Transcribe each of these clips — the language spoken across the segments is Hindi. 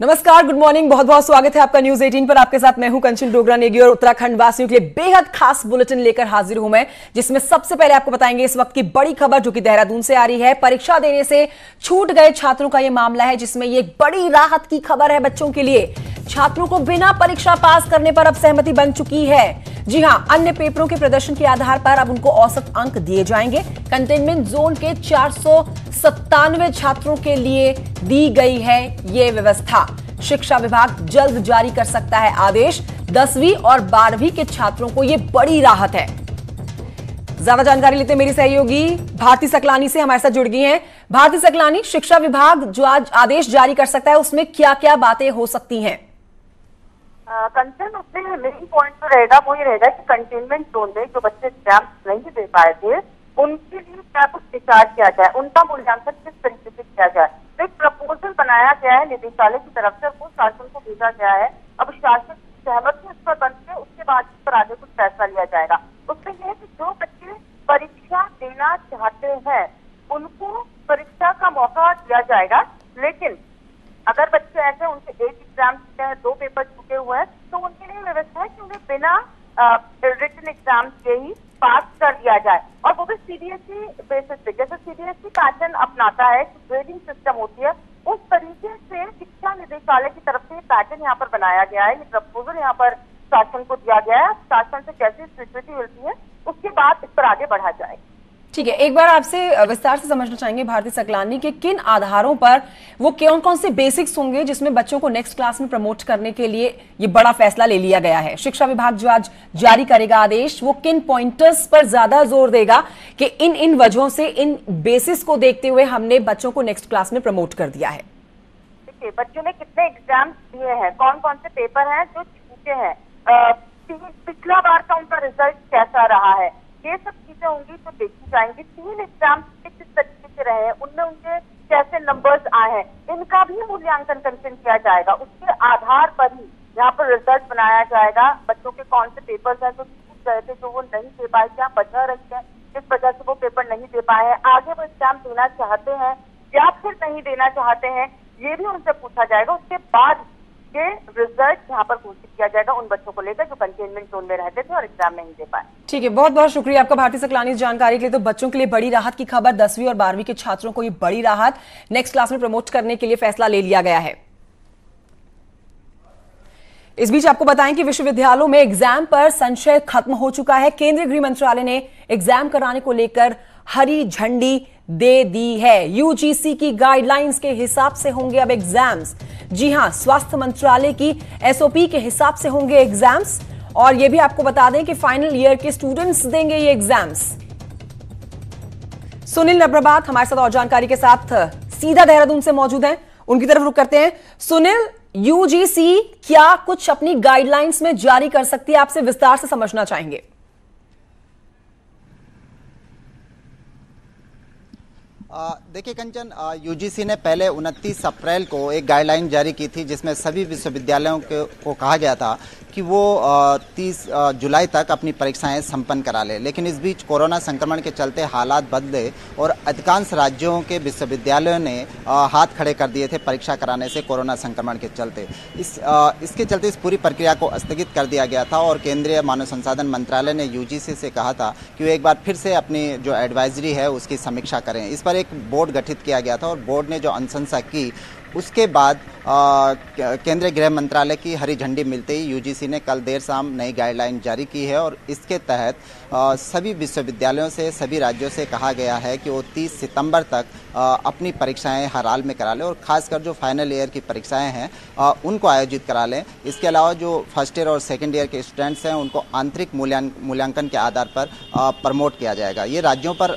नमस्कार, गुड मॉर्निंग, बहुत बहुत स्वागत है आपका न्यूज 18 पर। आपके साथ मैं हूं कंचन डोगरा नेगी और उत्तराखंड वासियों के लिए बेहद खास बुलेटिन लेकर हाजिर हूं मैं, जिसमें सबसे पहले आपको बताएंगे इस वक्त की बड़ी खबर जो कि देहरादून से आ रही है। परीक्षा देने से छूट गए छात्रों का यह मामला है, जिसमें यह एक बड़ी राहत की खबर है बच्चों के लिए। छात्रों को बिना परीक्षा पास करने पर अब सहमति बन चुकी है। जी हां, अन्य पेपरों के प्रदर्शन के आधार पर अब उनको औसत अंक दिए जाएंगे। कंटेनमेंट जोन के 497 छात्रों के लिए दी गई है यह व्यवस्था। शिक्षा विभाग जल्द जारी कर सकता है आदेश। 10वीं और 12वीं के छात्रों को यह बड़ी राहत है। ज्यादा जानकारी लेते मेरी सहयोगी भारती सकलानी से हमारे साथ जुड़ गई हैं। भारती सकलानी, शिक्षा विभाग जो आज आदेश जारी कर सकता है उसमें क्या क्या बातें हो सकती हैं? कंसर्न उसमें मेन पॉइंट जो रहेगा वो ये रहेगा कि कंटेनमेंट जोन में जो बच्चे एग्जाम नहीं दे पाए थे उनके लिए क्या कुछ विचार किया जाए, उनका मूल्यांकन किस तरीके से किया जाए। तो एक प्रपोजल बनाया गया है निदेशालय की तरफ से, वो शासन को भेजा गया है। अब शासन की सहमति उस पर बनती है, उसके बाद इस पर आगे कुछ फैसला लिया जाएगा। उसमें यह है कि जो बच्चे परीक्षा देना चाहते हैं उनको परीक्षा का मौका दिया जाएगा, लेकिन अगर बच्चे ऐसे उनके एक एग्जाम चुके हैं, 2 पेपर चुके हुए हैं, तो उनके लिए व्यवस्था है कि उन्हें बिना रिटन एग्जाम के ही पास कर दिया जाए, और वो भी सीबीएसई बेसिस पे। जैसे सीबीएसई पैटर्न अपनाता है, ग्रेडिंग सिस्टम होती है, उस तरीके से शिक्षा निदेशालय की तरफ से पैटर्न यहाँ पर बनाया गया है। ये प्रपोजल यहाँ पर शासन को दिया गया है। शासन से कैसी स्वीकृति मिलती है उसके बाद इस पर आगे बढ़ा जाएगा। ठीक है, एक बार आपसे विस्तार से समझना चाहेंगे भारती सकलानी के किन आधारों पर वो कौन कौन से बेसिक्स होंगे जिसमें बच्चों को नेक्स्ट क्लास में प्रमोट करने के लिए ये बड़ा फैसला ले लिया गया है। शिक्षा विभाग जो आज जारी करेगा आदेश, वो किन पॉइंटर्स पर ज्यादा जोर देगा कि इन वजहों से, इन बेसिस को देखते हुए हमने बच्चों को नेक्स्ट क्लास में प्रमोट कर दिया है। देखिए, बच्चों ने कितने एग्जाम दिए हैं, कौन कौन से पेपर हैं जो छूटे हैं, पिछला बार का उनका रिजल्ट कैसा रहा है, ये सब चीजें होंगी तो देखी जाएंगी। 3 एग्जाम किस तरीके से रहे हैं, उनमें उनके कैसे नंबर्स आए हैं, इनका भी मूल्यांकन कंसेंट किया जाएगा। उसके आधार पर ही यहाँ पर रिजल्ट बनाया जाएगा। बच्चों के कौन से पेपर्स हैं जो छूट गए थे, जो वो नहीं दे पाए, क्या वजह रही है, किस वजह से वो पेपर नहीं दे पाए हैं, आगे वो एग्जाम देना चाहते हैं या फिर नहीं देना चाहते हैं, ये भी उनसे पूछा जाएगा। उसके बाद ये रिजल्ट यहाँ पर घोषित किया जाएगा उन बच्चों को लेकर जो कंटेनमेंट जोन में रहते थे और एग्जाम नहीं दे पाए। ठीक है, बहुत बहुत शुक्रिया आपका भारती सकलानी इस जानकारी के लिए। तो बच्चों के लिए बड़ी राहत की खबर, 10वीं और 12वीं के छात्रों को ये बड़ी राहत, नेक्स्ट क्लास में प्रमोट करने के लिए फैसला ले लिया गया है। इस बीच आपको बताएं कि विश्वविद्यालयों में एग्जाम पर संशय खत्म हो चुका है। केंद्रीय गृह मंत्रालय ने एग्जाम कराने को लेकर हरी झंडी दे दी है। यूजीसी की गाइडलाइंस के हिसाब से होंगे अब एग्जाम्स। जी हां, स्वास्थ्य मंत्रालय की एसओपी के हिसाब से होंगे एग्जाम्स, और यह भी आपको बता दें कि फाइनल ईयर के स्टूडेंट्स देंगे ये एग्जाम्स। सुनील नप्रभात हमारे साथ और जानकारी के साथ सीधा देहरादून से मौजूद हैं, उनकी तरफ रुख करते हैं। सुनील, यूजीसी क्या कुछ अपनी गाइडलाइंस में जारी कर सकती है, आपसे विस्तार से समझना चाहेंगे। देखिए कंचन, यूजीसी ने पहले 29 अप्रैल को एक गाइडलाइन जारी की थी जिसमें सभी विश्वविद्यालयों को कहा गया था कि वो 30 जुलाई तक अपनी परीक्षाएं संपन्न करा ले। लेकिन इस बीच कोरोना संक्रमण के चलते हालात बदले और अधिकांश राज्यों के विश्वविद्यालयों ने हाथ खड़े कर दिए थे परीक्षा कराने से कोरोना संक्रमण के चलते। इसके चलते इस पूरी प्रक्रिया को स्थगित कर दिया गया था और केंद्रीय मानव संसाधन मंत्रालय ने यूजीसी से कहा था कि वो एक बार फिर से अपनी जो एडवाइजरी है उसकी समीक्षा करें। इस पर एक बोर्ड गठित किया गया था और बोर्ड ने जो अनुशंसा की उसके बाद केंद्रीय गृह मंत्रालय की हरी झंडी मिलते ही यूजीसी ने कल देर शाम नई गाइडलाइन जारी की है और इसके तहत सभी विश्वविद्यालयों से, सभी राज्यों से कहा गया है कि वो 30 सितंबर तक अपनी परीक्षाएं हर हाल में करा लें और खासकर जो फाइनल ईयर की परीक्षाएं हैं उनको आयोजित करा लें। इसके अलावा जो फर्स्ट ईयर और सेकेंड ईयर के स्टूडेंट्स हैं उनको आंतरिक मूल्यांकन के आधार पर प्रमोट किया जाएगा। ये राज्यों पर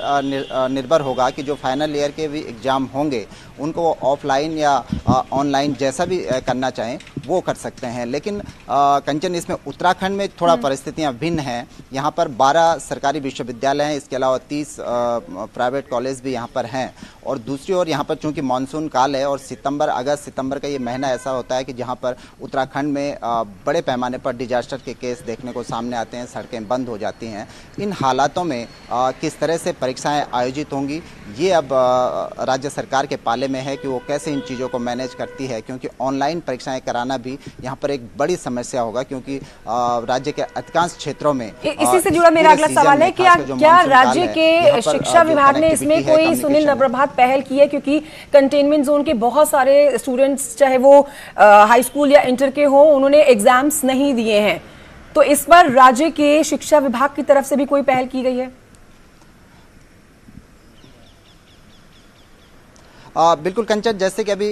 निर्भर होगा कि जो फाइनल ईयर के भी एग्जाम होंगे उनको ऑफलाइन या ऑनलाइन जैसा भी करना चाहें वो कर सकते हैं। लेकिन कंचन, इसमें उत्तराखंड में थोड़ा परिस्थितियां भिन्न हैं। यहाँ पर 12 सरकारी विश्वविद्यालय हैं, इसके अलावा 30 प्राइवेट कॉलेज भी यहाँ पर हैं। और दूसरी ओर यहाँ पर चूंकि मानसून काल है और अगस्त सितंबर का ये महीना ऐसा होता है कि जहाँ पर उत्तराखंड में बड़े पैमाने पर डिजास्टर के केस देखने को सामने आते हैं, सड़कें बंद हो जाती हैं। इन हालातों में किस तरह से परीक्षाएं आयोजित होंगी, ये अब राज्य सरकार के पाले में है कि वो कैसे इन चीज़ों को मैनेज करती है, क्योंकि ऑनलाइन परीक्षाएं कराना भी यहाँ पर एक बड़ी समस्या होगा, क्योंकि राज्य के अधिकांश क्षेत्रों में इसी से जुड़ा मेरा अगला सवाल है कि क्या राज्य के शिक्षा विभाग ने इसमें कोई सुनील नवप्रभात पहल की है, क्योंकि कंटेनमेंट जोन के बहुत सारे स्टूडेंट्स चाहे वो हाई स्कूल या इंटर के हो, उन्होंने एग्जाम्स नहीं दिए हैं, तो इस पर राज्य के शिक्षा विभाग की तरफ से भी कोई पहल की गई है? बिल्कुल कंचन, जैसे कि अभी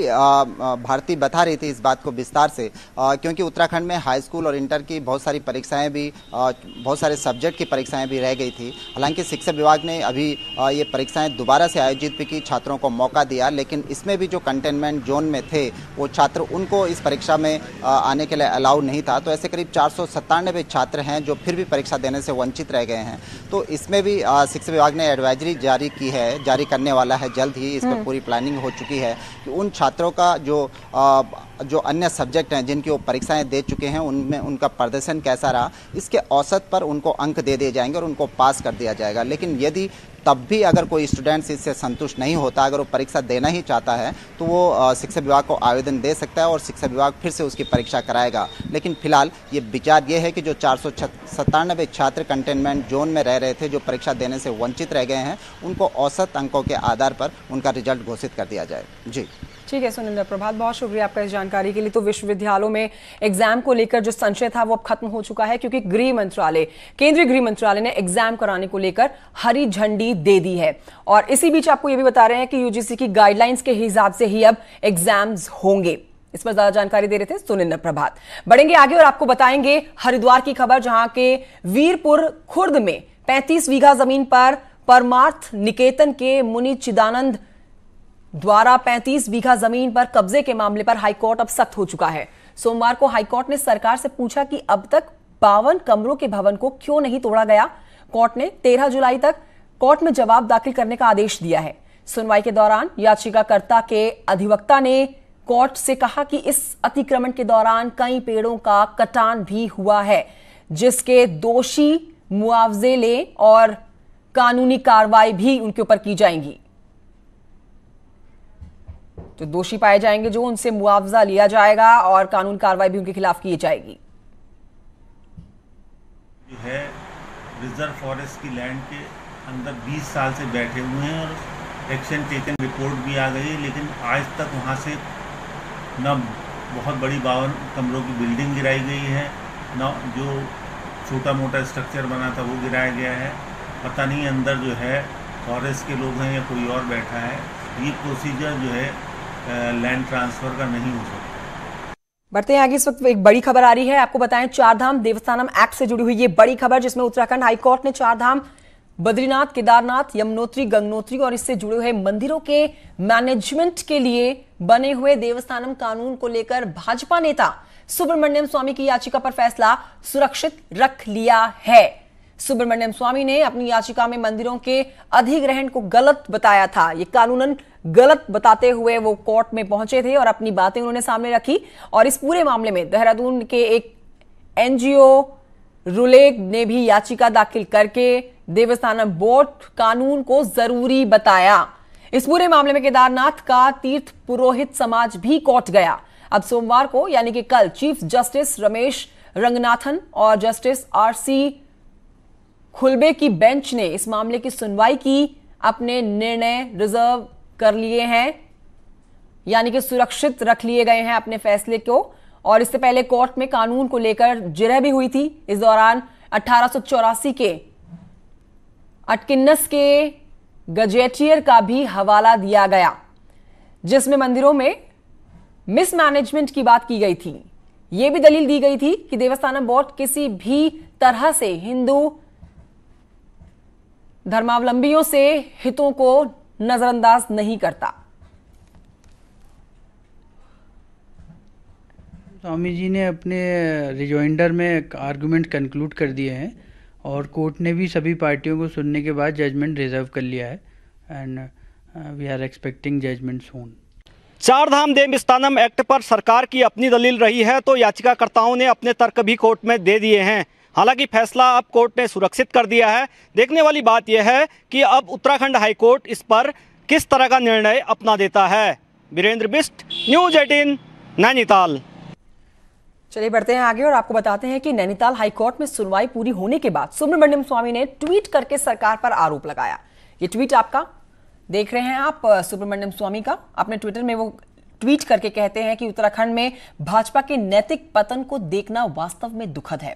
भारती बता रही थी इस बात को विस्तार से, क्योंकि उत्तराखंड में हाई स्कूल और इंटर की बहुत सारी परीक्षाएं भी, बहुत सारे सब्जेक्ट की परीक्षाएं भी रह गई थी। हालांकि शिक्षा विभाग ने अभी ये परीक्षाएं दोबारा से आयोजित भी की, छात्रों को मौका दिया, लेकिन इसमें भी जो कंटेनमेंट जोन में थे वो छात्र, उनको इस परीक्षा में आने के लिए अलाउ नहीं था। तो ऐसे करीब 497 छात्र हैं जो फिर भी परीक्षा देने से वंचित रह गए हैं। तो इसमें भी शिक्षा विभाग ने एडवाइजरी जारी की है, जारी करने वाला है जल्द ही। इस पर पूरी प्लानिंग हो चुकी है कि उन छात्रों का जो अन्य सब्जेक्ट हैं जिनकी वो परीक्षाएं दे चुके हैं, उनमें उनका प्रदर्शन कैसा रहा, इसके औसत पर उनको अंक दे दिए जाएंगे और उनको पास कर दिया जाएगा। लेकिन यदि तब भी अगर कोई स्टूडेंट्स इससे संतुष्ट नहीं होता, अगर वो परीक्षा देना ही चाहता है, तो वो शिक्षा विभाग को आवेदन दे सकता है और शिक्षा विभाग फिर से उसकी परीक्षा कराएगा। लेकिन फिलहाल ये विचार ये है कि जो 497 छात्र कंटेनमेंट जोन में रह रहे थे, जो परीक्षा देने से वंचित रह गए हैं, उनको औसत अंकों के आधार पर उनका रिजल्ट घोषित कर दिया जाए। जी ठीक है सुनील नवप्रभात, बहुत शुक्रिया आपका इस जानकारी के लिए। तो विश्वविद्यालयों में एग्जाम को लेकर जो संशय था वो अब खत्म हो चुका है, क्योंकि केंद्रीय गृह मंत्रालय ने एग्जाम कराने को लेकर हरी झंडी दे दी है। और इसी बीच आपको ये भी बता रहे हैं कि यूजीसी की गाइडलाइंस के हिसाब से ही अब एग्जाम्स होंगे। इस पर ज्यादा जानकारी दे रहे थे सुनील नवप्रभात। बढ़ेंगे आगे और आपको बताएंगे हरिद्वार की खबर, जहां के वीरपुर खुर्द में 35 बीघा जमीन पर परमार्थ निकेतन के मुनि चिदानंद द्वारा 35 बीघा जमीन पर कब्जे के मामले पर हाईकोर्ट अब सख्त हो चुका है। सोमवार को हाईकोर्ट ने सरकार से पूछा कि अब तक 52 कमरों के भवन को क्यों नहीं तोड़ा गया। कोर्ट ने 13 जुलाई तक कोर्ट में जवाब दाखिल करने का आदेश दिया है। सुनवाई के दौरान याचिकाकर्ता के अधिवक्ता ने कोर्ट से कहा कि इस अतिक्रमण के दौरान कई पेड़ों का कटान भी हुआ है, जिसके दोषी मुआवजे ले और कानूनी कार्रवाई भी उनके ऊपर की जाएंगी। जो दोषी पाए जाएंगे, जो उनसे मुआवजा लिया जाएगा और कानूनी कार्रवाई भी उनके खिलाफ की जाएगी। जो है रिजर्व फॉरेस्ट की लैंड के अंदर 20 साल से बैठे हुए हैं और एक्शन टेकन रिपोर्ट भी आ गई, लेकिन आज तक वहां से न बहुत बड़ी 52 कमरों की बिल्डिंग गिराई गई है, न जो छोटा मोटा स्ट्रक्चर बना था वो गिराया गया है। पता नहीं अंदर जो है फॉरेस्ट के लोग हैं या कोई और बैठा है। ये प्रोसीजर जो है लैंड ट्रांसफर का नहीं हो सकता। बढ़ते हैं आगे। इस वक्त एक बड़ी खबर आ रही है, आपको बताएं चारधाम देवस्थानम एक्ट से जुड़ी हुई ये बड़ी खबर, जिसमें उत्तराखंड हाईकोर्ट ने चारधाम बद्रीनाथ, केदारनाथ, यमुनोत्री, गंगोत्री और इससे जुड़े हुए मंदिरों के मैनेजमेंट के लिए बने हुए देवस्थानम कानून को लेकर भाजपा नेता सुब्रमण्यम स्वामी की याचिका पर फैसला सुरक्षित रख लिया है। सुब्रमण्यम स्वामी ने अपनी याचिका में मंदिरों के अधिग्रहण को गलत बताया था। ये कानूनन गलत बताते हुए वो कोर्ट में पहुंचे थे और अपनी बातें उन्होंने सामने रखी। और इस पूरे मामले में देहरादून के एक एनजीओ रुलेग ने भी याचिका दाखिल करके देवस्थानम बोर्ड कानून को जरूरी बताया। इस पूरे मामले में केदारनाथ का तीर्थ पुरोहित समाज भी कोर्ट गया। अब सोमवार को यानी कि कल चीफ जस्टिस रमेश रंगनाथन और जस्टिस आरसी खुलबे की बेंच ने इस मामले की सुनवाई की, अपने निर्णय रिजर्व कर लिए हैं, यानी कि सुरक्षित रख लिए गए हैं अपने फैसले को। और इससे पहले कोर्ट में कानून को लेकर जिरह भी हुई थी। इस दौरान 1884 के अटकिन्नस के गजेटियर का भी हवाला दिया गया, जिसमें मंदिरों में मिसमैनेजमेंट की बात की गई थी। यह भी दलील दी गई थी कि देवस्थानम बोर्ड किसी भी तरह से हिंदू धर्मावलंबियों से हितों को नजरअंदाज नहीं करता। स्वामी जी ने अपने रिजोइंडर में आर्गुमेंट कंक्लूड कर दिए हैं और कोर्ट ने भी सभी पार्टियों को सुनने के बाद जजमेंट रिजर्व कर लिया है and we are expecting judgement soon. Chardham Devasthanam act पर सरकार की अपनी दलील रही है तो याचिकाकर्ताओं ने अपने तर्क भी कोर्ट में दे दिए हैं। हालांकि फैसला अब कोर्ट ने सुरक्षित कर दिया है। देखने वाली बात यह है कि अब उत्तराखंड हाईकोर्ट इस पर किस तरह का निर्णय अपना देता है। वीरेंद्र बिष्ट, न्यूज़ 18, नैनीताल। चलिए बढ़ते हैं आगे और आपको बताते हैं कि नैनीताल हाईकोर्ट में सुनवाई पूरी होने के बाद सुब्रमण्यम स्वामी ने ट्वीट करके सरकार पर आरोप लगाया। ये ट्वीट आपका देख रहे हैं आप सुब्रमण्यम स्वामी का। अपने ट्विटर में वो ट्वीट करके कहते हैं कि उत्तराखंड में भाजपा के नैतिक पतन को देखना वास्तव में दुखद है।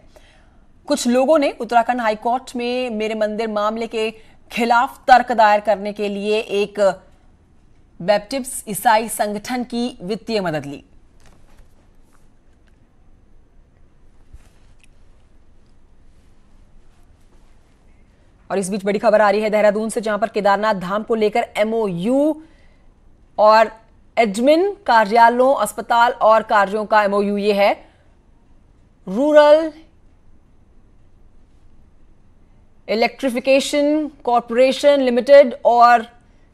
कुछ लोगों ने उत्तराखंड हाईकोर्ट में मेरे मंदिर मामले के खिलाफ तर्क दायर करने के लिए एक बैप्टिस्ट ईसाई संगठन की वित्तीय मदद ली। और इस बीच बड़ी खबर आ रही है देहरादून से, जहां पर केदारनाथ धाम को लेकर एमओयू और एडमिन कार्यालयों, अस्पताल और कार्यों का एमओयू ये है। रूरल इलेक्ट्रिफिकेशन कॉरपोरेशन लिमिटेड और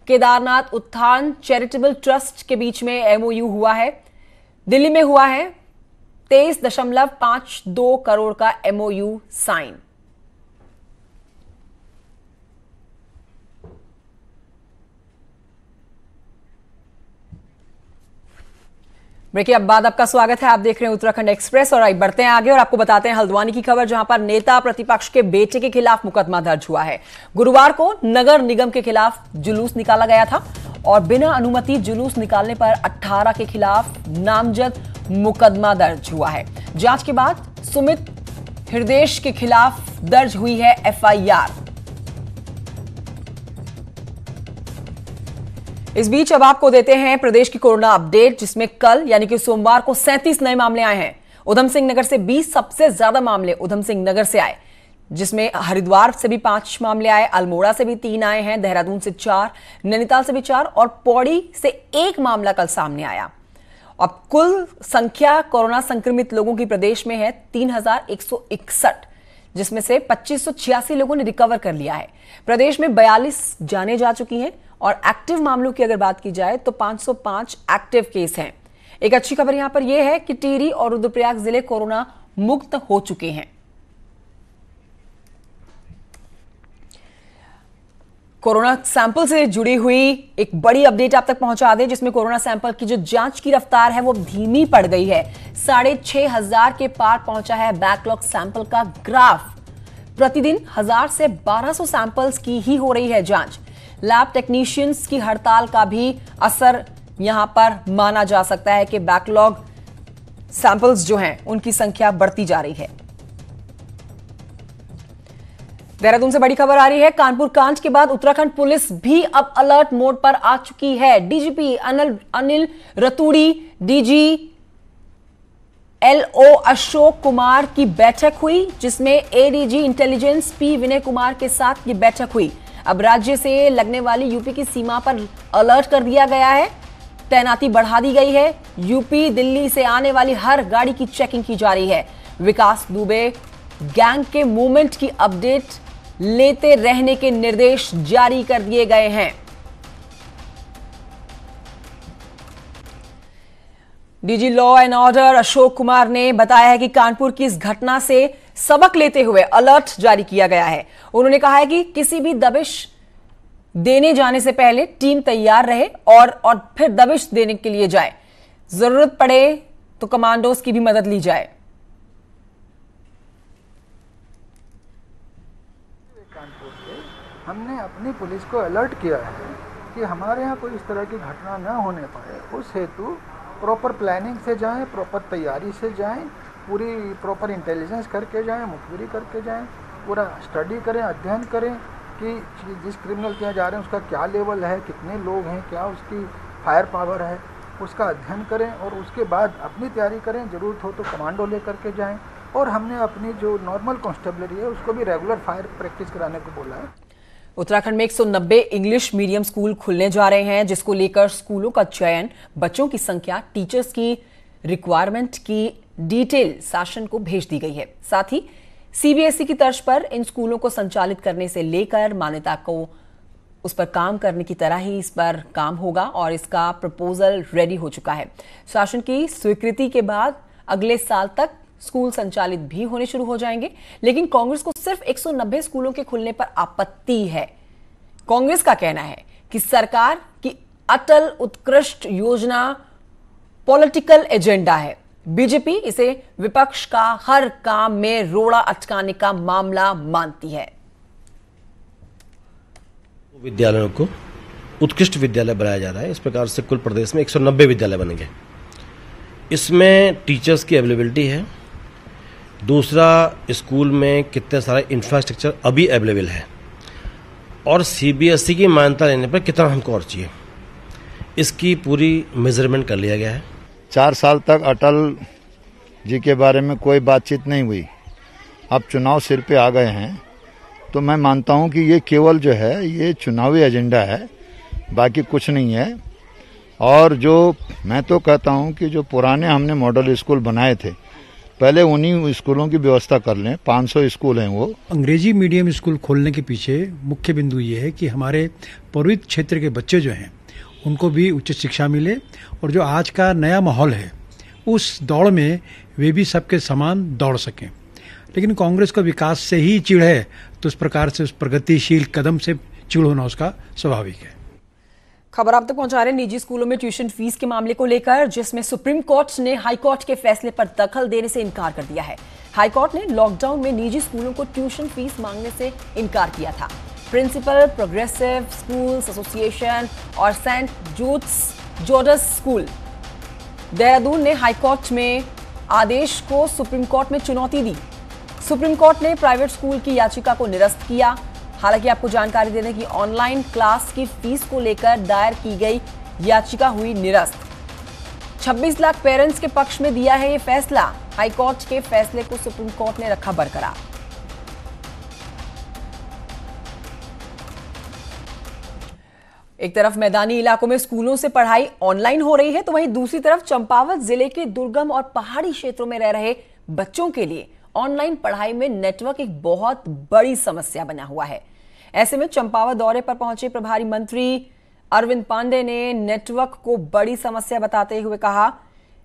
केदारनाथ उत्थान चैरिटेबल ट्रस्ट के बीच में एमओयू हुआ है। दिल्ली में हुआ है। 23.52 करोड़ का एमओयू साइन। ब्रेक के बाद आपका स्वागत है। आप देख रहे हैं उत्तराखंड एक्सप्रेस और आइए बढ़ते हैं आगे और आपको बताते हैं हल्द्वानी की खबर, जहां पर नेता प्रतिपक्ष के बेटे के खिलाफ मुकदमा दर्ज हुआ है। गुरुवार को नगर निगम के खिलाफ जुलूस निकाला गया था और बिना अनुमति जुलूस निकालने पर 18 के खिलाफ नामजद मुकदमा दर्ज हुआ है। जांच के बाद सुमित हृदेश के खिलाफ दर्ज हुई है एफआईआर। इस बीच अब आपको देते हैं प्रदेश की कोरोना अपडेट, जिसमें कल यानी कि सोमवार को 37 नए मामले आए हैं। उधम सिंह नगर से 20 सबसे ज्यादा मामले उधम सिंह नगर से आए, जिसमें हरिद्वार से भी 5 मामले आए, अल्मोड़ा से भी 3 आए हैं, देहरादून से 4, नैनीताल से भी 4 और पौड़ी से 1 मामला कल सामने आया। अब कुल संख्या कोरोना संक्रमित लोगों की प्रदेश में है 3161, जिसमें से 2586 लोगों ने रिकवर कर लिया है। प्रदेश में 42 जाने जा चुकी हैं और एक्टिव मामलों की अगर बात की जाए तो 505 एक्टिव केस हैं। एक अच्छी खबर यहां पर यह है कि टिहरी और रुद्रप्रयाग जिले कोरोना मुक्त हो चुके हैं। कोरोना सैंपल से जुड़ी हुई एक बड़ी अपडेट आप तक पहुंचा दें, जिसमें कोरोना सैंपल की जो जांच की रफ्तार है वो धीमी पड़ गई है। 6,500 के पार पहुंचा है बैकलॉग सैंपल का ग्राफ। प्रतिदिन 1000 से 1200 सैंपल्स की ही हो रही है जांच। लैब टेक्नीशियंस की हड़ताल का भी असर यहां पर माना जा सकता है कि बैकलॉग सैंपल्स जो हैं उनकी संख्या बढ़ती जा रही है। देहरादून से बड़ी खबर आ रही है। कानपुर कांड के बाद उत्तराखंड पुलिस भी अब अलर्ट मोड पर आ चुकी है। DGP Anil Raturi, DG LO Ashok Kumar की बैठक हुई, जिसमें ADG intelligence P Vinay Kumar के साथ ये बैठक हुई। अब राज्य से लगने वाली यूपी की सीमा पर अलर्ट कर दिया गया है, तैनाती बढ़ा दी गई है। यूपी दिल्ली से आने वाली हर गाड़ी की चेकिंग की जा रही है। विकास दुबे गैंग के मूवमेंट की अपडेट लेते रहने के निर्देश जारी कर दिए गए हैं। DG law and order Ashok Kumar ने बताया है कि कानपुर की इस घटना से सबक लेते हुए अलर्ट जारी किया गया है। उन्होंने कहा है कि किसी भी दबिश देने जाने से पहले टीम तैयार रहे और फिर दबिश देने के लिए जाए। जरूरत पड़े तो कमांडोज की भी मदद ली जाए। हमने अपनी पुलिस को अलर्ट किया है कि हमारे यहाँ कोई इस तरह की घटना न होने पाए, उस हेतु प्रॉपर प्लानिंग से जाएं, प्रॉपर तैयारी से जाएं, पूरी प्रॉपर इंटेलिजेंस करके जाएं, मुखबिरी करके जाएं, पूरा स्टडी करें, अध्ययन करें कि जिस क्रिमिनल के यहाँ जा रहे हैं उसका क्या लेवल है, कितने लोग हैं, क्या उसकी फायर पावर है, उसका अध्ययन करें और उसके बाद अपनी तैयारी करें। ज़रूरत हो तो कमांडो ले करके जाएँ। और हमने अपनी जो नॉर्मल कांस्टेबलरी है उसको भी रेगुलर फायर प्रैक्टिस कराने को बोला है। उत्तराखंड में 190 इंग्लिश मीडियम स्कूल खुलने जा रहे हैं, जिसको लेकर स्कूलों का चयन, बच्चों की संख्या, टीचर्स की रिक्वायरमेंट की डिटेल शासन को भेज दी गई है। साथ ही सीबीएसई की तर्ज पर इन स्कूलों को संचालित करने से लेकर मान्यता को उस पर काम करने की तरह ही इस पर काम होगा और इसका प्रपोजल रेडी हो चुका है। शासन की स्वीकृति के बाद अगले साल तक स्कूल संचालित भी होने शुरू हो जाएंगे। लेकिन कांग्रेस को सिर्फ 190 स्कूलों के खुलने पर आपत्ति है। कांग्रेस का कहना है कि सरकार की अटल उत्कृष्ट योजना पॉलिटिकल एजेंडा है। बीजेपी इसे विपक्ष का हर काम में रोड़ा अटकाने का मामला मानती है। विद्यालयों को उत्कृष्ट विद्यालय बनाया जा रहा है। इस प्रकार से कुल प्रदेश में 190 विद्यालय बनेंगे। इसमें टीचर्स की अवेलेबिलिटी है। दूसरा, स्कूल में कितने सारे इंफ्रास्ट्रक्चर अभी अवेलेबल है और सीबीएसई की मान्यता लेने पर कितना हमको और चाहिए, इसकी पूरी मेजरमेंट कर लिया गया है। 4 साल तक अटल जी के बारे में कोई बातचीत नहीं हुई। अब चुनाव सिर पे आ गए हैं तो मैं मानता हूं कि ये केवल जो है ये चुनावी एजेंडा है, बाकी कुछ नहीं है। और जो मैं तो कहता हूं कि जो पुराने हमने मॉडल स्कूल बनाए थे, पहले उन्हीं स्कूलों की व्यवस्था कर लें। 500 स्कूल हैं वो। अंग्रेजी मीडियम स्कूल खोलने के पीछे मुख्य बिंदु ये है कि हमारे पूर्वित क्षेत्र के बच्चे जो हैं उनको भी उच्च शिक्षा मिले और जो आज का नया माहौल है उस दौड़ में वे भी सबके समान दौड़ सकें। लेकिन कांग्रेस को विकास से ही चिढ़ है तो उस प्रकार से उस प्रगतिशील कदम से चिढ़ होना उसका स्वाभाविक है। खबर आप तक पहुंचा रहे निजी स्कूलों में ट्यूशन फीस के मामले को लेकर, जिसमें सुप्रीम कोर्ट ने हाई कोर्ट के फैसले पर दखल देने से इनकार कर दिया है। हाई कोर्ट ने लॉकडाउन में निजी स्कूलों को ट्यूशन फीस मांगने से इनकार किया था। प्रिंसिपल प्रोग्रेसिव स्कूल्स एसोसिएशन और सेंट जॉर्जस स्कूल देहरादून ने हाई कोर्ट में आदेश को सुप्रीम कोर्ट में चुनौती दी। सुप्रीम कोर्ट ने प्राइवेट स्कूल की याचिका को निरस्त किया। हालांकि आपको जानकारी दे दें कि ऑनलाइन क्लास की फीस को लेकर दायर की गई याचिका हुई निरस्त। 26 लाख पेरेंट्स के पक्ष में दिया है ये फैसला। हाई कोर्ट के फैसले को सुप्रीम कोर्ट ने रखा बरकरार। एक तरफ मैदानी इलाकों में स्कूलों से पढ़ाई ऑनलाइन हो रही है तो वहीं दूसरी तरफ चंपावत जिले के दुर्गम और पहाड़ी क्षेत्रों में रह रहे बच्चों के लिए ऑनलाइन पढ़ाई में नेटवर्क एक बहुत बड़ी समस्या बना हुआ है। ऐसे में चंपावत दौरे पर पहुंचे प्रभारी मंत्री अरविंद पांडे ने नेटवर्क को बड़ी समस्या बताते हुए कहा,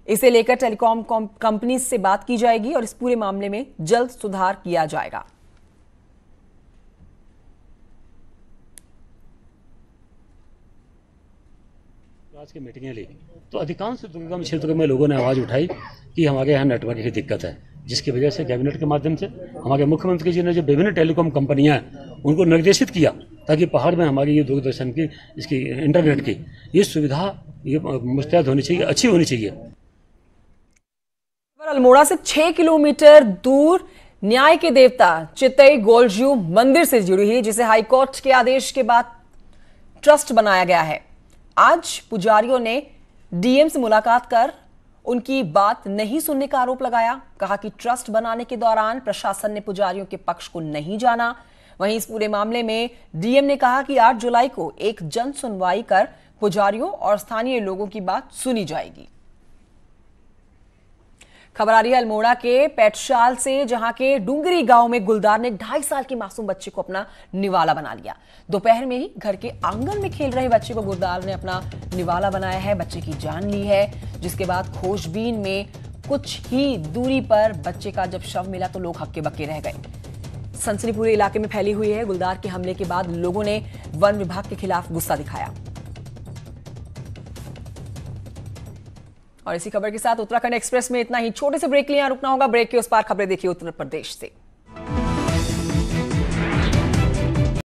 इसे लेकर टेलीकॉम कंपनी से बात की जाएगी और इस पूरे मामले में जल्द सुधार किया जाएगा। आज की मीटिंगें ली तो अधिकांश दुर्गम क्षेत्रों में लोगों ने आवाज उठाई कि हमारे यहाँ नेटवर्क की दिक्कत है, जिसकी वजह से कैबिनेट के माध्यम से हमारे मुख्यमंत्री जी ने जो विभिन्न टेलीकॉम कंपनियां हैं उनको निर्देशित किया ताकि पहाड़ में हमारी ये दूरदर्शन की इसकी इंटरनेट की ये सुविधा ये मुस्तैद होनी चाहिए, अच्छी होनी चाहिए। अल्मोड़ा से 6 किलोमीटर दूर न्याय के देवता चितई गोलजू मंदिर से जुड़ी है, जिसे हाईकोर्ट के आदेश के बाद ट्रस्ट बनाया गया है। आज पुजारियों ने डीएम से मुलाकात कर उनकी बात नहीं सुनने का आरोप लगाया। कहा कि ट्रस्ट बनाने के दौरान प्रशासन ने पुजारियों के पक्ष को नहीं जाना। वहीं इस पूरे मामले में डीएम ने कहा कि 8 जुलाई को एक जन सुनवाई कर पुजारियों और स्थानीय लोगों की बात सुनी जाएगी। खबर आ रही है अल्मोड़ा के पेटशाल से, जहां के डूंगरी गांव में गुलदार ने 2.5 साल के मासूम बच्चे को अपना निवाला बना लिया। दोपहर में ही घर के आंगन में खेल रहे बच्चे को गुलदार ने अपना निवाला बनाया है, बच्चे की जान ली है। जिसके बाद खोजबीन में कुछ ही दूरी पर बच्चे का जब शव मिला तो लोग हक्के बक्के रह गए। सनसनी पूरे इलाके में फैली हुई है। गुलदार के हमले के बाद लोगों ने वन विभाग के खिलाफ गुस्सा दिखाया। और इसी खबर के साथ उत्तराखंड एक्सप्रेस में इतना ही। छोटे से ब्रेक लिए रुकना होगा। ब्रेक के उस पार खबरें देखिए उत्तर प्रदेश से।